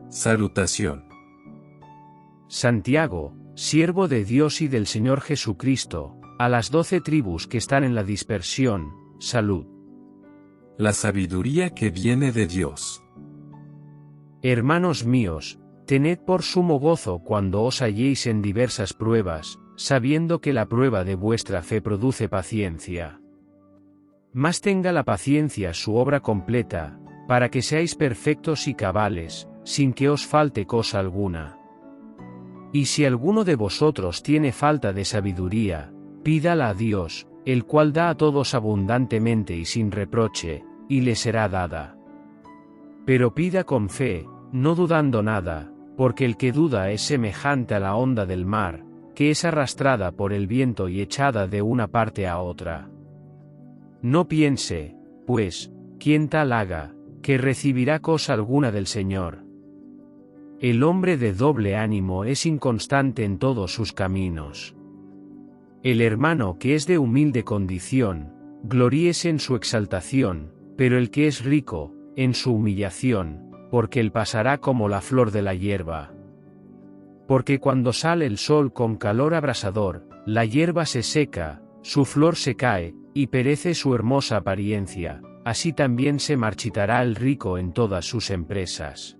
Salutación. Santiago, siervo de Dios y del Señor Jesucristo, a las 12 tribus que están en la dispersión, salud. La sabiduría que viene de Dios. Hermanos míos, tened por sumo gozo cuando os halléis en diversas pruebas, sabiendo que la prueba de vuestra fe produce paciencia. Mas tenga la paciencia su obra completa, para que seáis perfectos y cabales, sin que os falte cosa alguna. Y si alguno de vosotros tiene falta de sabiduría, pídala a Dios, el cual da a todos abundantemente y sin reproche, y le será dada. Pero pida con fe, no dudando nada, porque el que duda es semejante a la onda del mar, que es arrastrada por el viento y echada de una parte a otra. No piense, pues, quien tal haga, que recibirá cosa alguna del Señor. El hombre de doble ánimo es inconstante en todos sus caminos. El hermano que es de humilde condición, gloríese en su exaltación, pero el que es rico, en su humillación, porque él pasará como la flor de la hierba. Porque cuando sale el sol con calor abrasador, la hierba se seca, su flor se cae, y perece su hermosa apariencia, así también se marchitará el rico en todas sus empresas.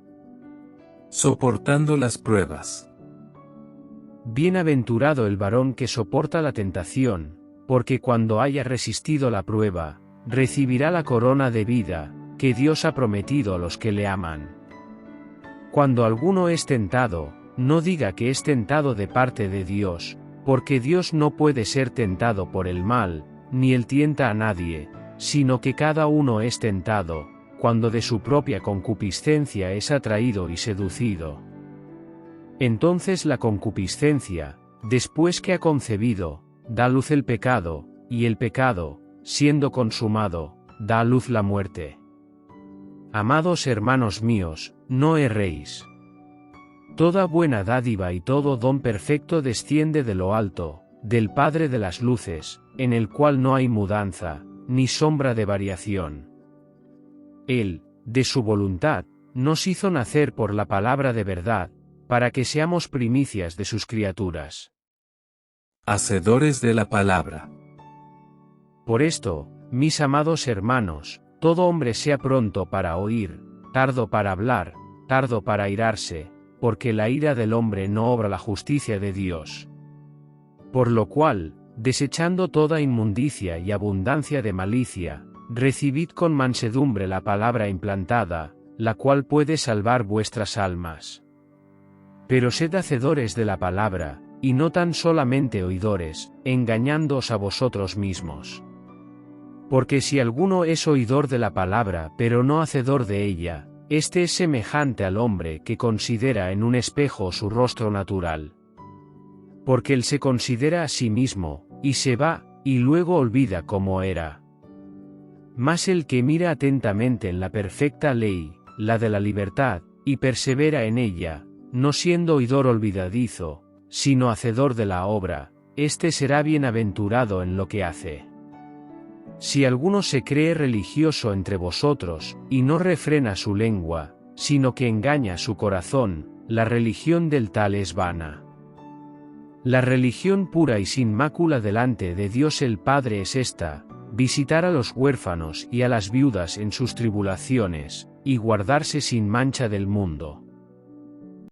Soportando las pruebas. Bienaventurado el varón que soporta la tentación, porque cuando haya resistido la prueba, recibirá la corona de vida, que Dios ha prometido a los que le aman. Cuando alguno es tentado, no diga que es tentado de parte de Dios, porque Dios no puede ser tentado por el mal, ni él tienta a nadie, sino que cada uno es tentado, cuando de su propia concupiscencia es atraído y seducido. Entonces la concupiscencia, después que ha concebido, da a luz el pecado, y el pecado, siendo consumado, da a luz la muerte. Amados hermanos míos, no erréis. Toda buena dádiva y todo don perfecto desciende de lo alto, del Padre de las luces, en el cual no hay mudanza, ni sombra de variación. Él, de su voluntad, nos hizo nacer por la palabra de verdad, para que seamos primicias de sus criaturas. Hacedores de la palabra. Por esto, mis amados hermanos, todo hombre sea pronto para oír, tardo para hablar, tardo para airarse, porque la ira del hombre no obra la justicia de Dios. Por lo cual, desechando toda inmundicia y abundancia de malicia, recibid con mansedumbre la palabra implantada, la cual puede salvar vuestras almas. Pero sed hacedores de la palabra, y no tan solamente oidores, engañándoos a vosotros mismos. Porque si alguno es oidor de la palabra pero no hacedor de ella, este es semejante al hombre que considera en un espejo su rostro natural. Porque él se considera a sí mismo, y se va, y luego olvida cómo era. Mas el que mira atentamente en la perfecta ley, la de la libertad, y persevera en ella, no siendo oidor olvidadizo, sino hacedor de la obra, éste será bienaventurado en lo que hace. Si alguno se cree religioso entre vosotros, y no refrena su lengua, sino que engaña su corazón, la religión del tal es vana. La religión pura y sin mácula delante de Dios el Padre es esta: visitar a los huérfanos y a las viudas en sus tribulaciones, y guardarse sin mancha del mundo.